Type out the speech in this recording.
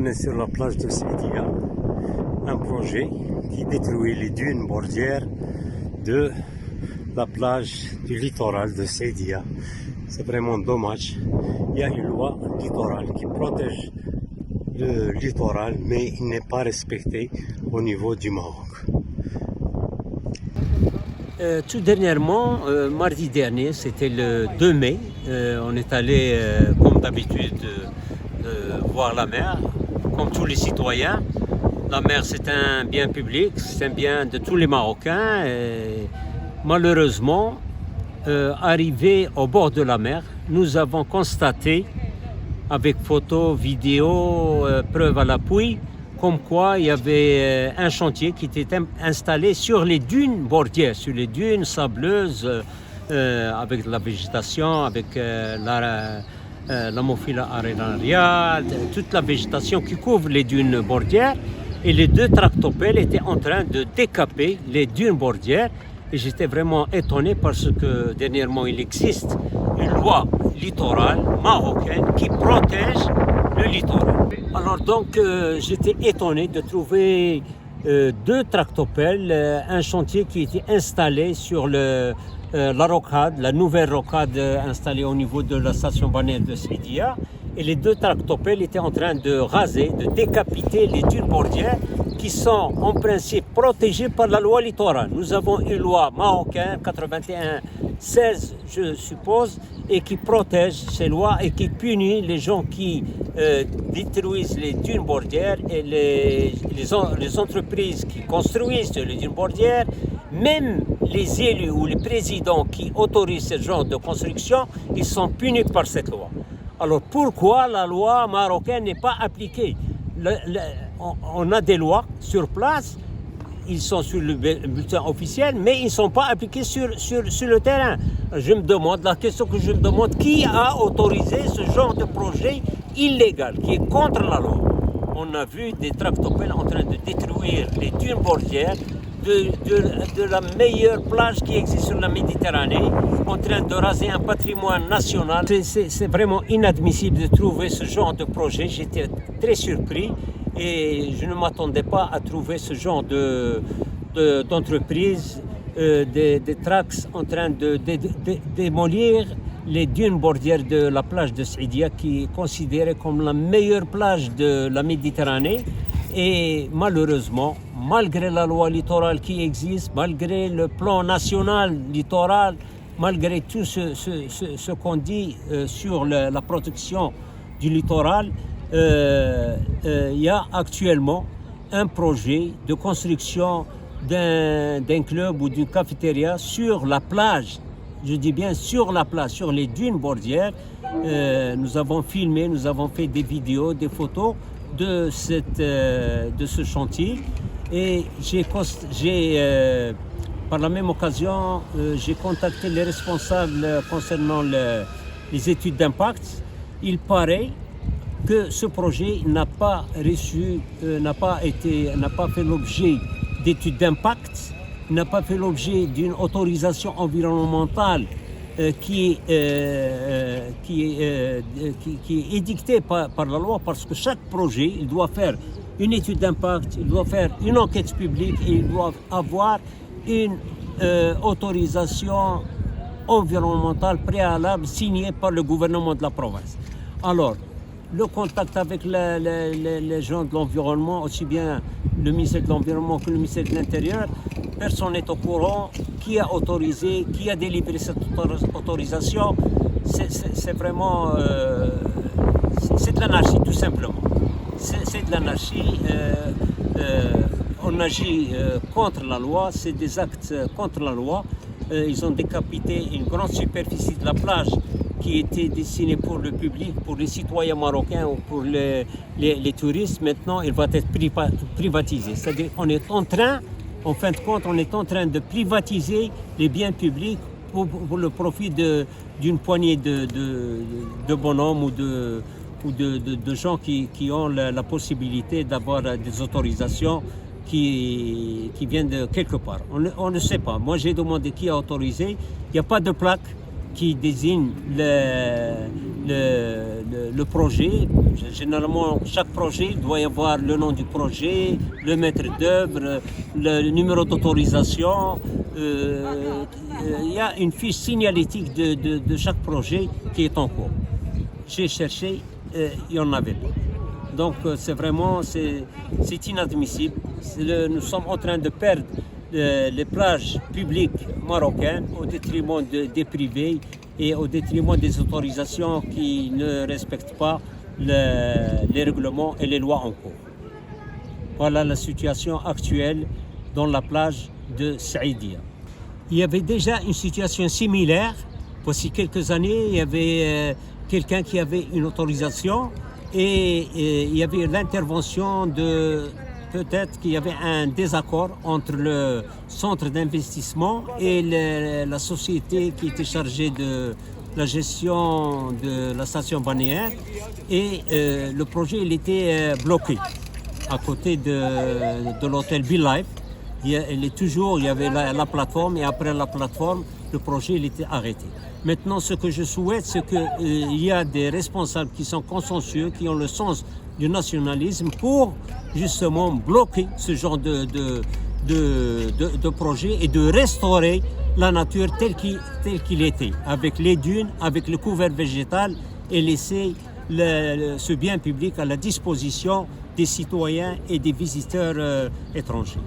On est sur la plage de Saidia, un projet qui détruit les dunes bordières de la plage du littoral de Saidia. C'est vraiment dommage. Il y a une loi littorale qui protège le littoral, mais il n'est pas respecté au niveau du Maroc. Tout dernièrement, mardi dernier, c'était le 2 mai, on est allé, comme d'habitude, voir la mer, comme tous les citoyens. La mer, c'est un bien public, c'est un bien de tous les Marocains. Et malheureusement, arrivé au bord de la mer, nous avons constaté, avec photos, vidéos, preuves à l'appui, comme quoi il y avait un chantier qui était installé sur les dunes bordières, sur les dunes sableuses, avec la végétation, avec l'Ammophila arenaria, toute la végétation qui couvre les dunes bordières. Et les deux tractopelles étaient en train de décaper les dunes bordières. Et j'étais vraiment étonné parce que dernièrement il existe une loi littorale marocaine qui protège le littoral. Alors donc j'étais étonné de trouver deux tractopelles, un chantier qui était installé sur la rocade, la nouvelle rocade installée au niveau de la station balnéaire de Saidia. Et les deux tractopelles étaient en train de raser, de décapiter les dunes bordières qui sont en principe protégées par la loi littorale. Nous avons une loi marocaine, 81-16 je suppose, et qui protège ces lois et qui punit les gens qui détruisent les dunes bordières et les entreprises qui construisent les dunes bordières. Même les élus ou les présidents qui autorisent ce genre de construction, ils sont punis par cette loi. Alors pourquoi la loi marocaine n'est pas appliquée? On a des lois sur place, ils sont sur le bulletin officiel, mais ils ne sont pas appliqués sur le terrain. Je me demande, la question que je me demande, qui a autorisé ce genre de projet illégal, qui est contre la loi? On a vu des tractopelles en train de détruire les dunes bordières de la meilleure plage qui existe sur la Méditerranée, en train de raser un patrimoine national. C'est vraiment inadmissible de trouver ce genre de projet. J'étais très surpris et je ne m'attendais pas à trouver ce genre d'entreprise, des tracts en train de démolir les dunes bordières de la plage de Saidia, qui est considérée comme la meilleure plage de la Méditerranée. Et malheureusement, malgré la loi littorale qui existe, malgré le plan national littoral, malgré tout ce qu'on dit sur la protection du littoral, il y a actuellement un projet de construction d'un club ou d'une cafétéria sur la plage. Je dis bien sur la plage, sur les dunes bordières. Nous avons filmé, nous avons fait des vidéos, des photos de ce chantier. Et par la même occasion, j'ai contacté les responsables concernant les études d'impact. Il paraît que ce projet n'a pas fait l'objet d'études d'impact, n'a pas fait l'objet d'une autorisation environnementale qui est édictée par la loi, parce que chaque projet, il doit faire une étude d'impact, il doit faire une enquête publique et il doit avoir une autorisation environnementale préalable signée par le gouvernement de la province. Alors, le contact avec les gens de l'environnement, aussi bien le ministère de l'Environnement que le ministère de l'Intérieur, personne n'est au courant qui a autorisé, qui a délivré cette autorisation. C'est vraiment c'est de l'anarchie, tout simplement. C'est de l'anarchie. On agit contre la loi, c'est des actes contre la loi. Ils ont décapité une grande superficie de la plage qui était destinée pour le public, pour les citoyens marocains ou pour les touristes. Maintenant, il va être privatisé. C'est-à-dire qu'on est en train, en fin de compte, on est en train de privatiser les biens publics pour le profit d'une poignée de bonhommes ou de gens qui ont la possibilité d'avoir des autorisations qui viennent de quelque part. On ne sait pas. Moi, j'ai demandé qui a autorisé. Il n'y a pas de plaque qui désigne le projet. Généralement, chaque projet, il doit y avoir le nom du projet, le maître d'œuvre, le numéro d'autorisation. Il y a une fiche signalétique de chaque projet qui est en cours. J'ai cherché, il n'y en avait pas. Donc c'est inadmissible. Nous sommes en train de perdre les plages publiques marocaines au détriment des privés et au détriment des autorisations qui ne respectent pas les règlements et les lois en cours. Voilà la situation actuelle dans la plage de Saïdia. Il y avait déjà une situation similaire. Voici quelques années, il y avait quelqu'un qui avait une autorisation et il y avait l'intervention de... Peut-être qu'il y avait un désaccord entre le centre d'investissement et la société qui était chargée de la gestion de la station balnéaire et le projet il était bloqué à côté de l'hôtel BeLife. Il y avait la plateforme et après la plateforme, le projet il était arrêté. Maintenant, ce que je souhaite, c'est qu'il y a des responsables qui sont consensueux, qui ont le sens du nationalisme pour justement bloquer ce genre de projet et de restaurer la nature telle qu'il était, avec les dunes, avec le couvert végétal et laisser ce bien public à la disposition des citoyens et des visiteurs étrangers.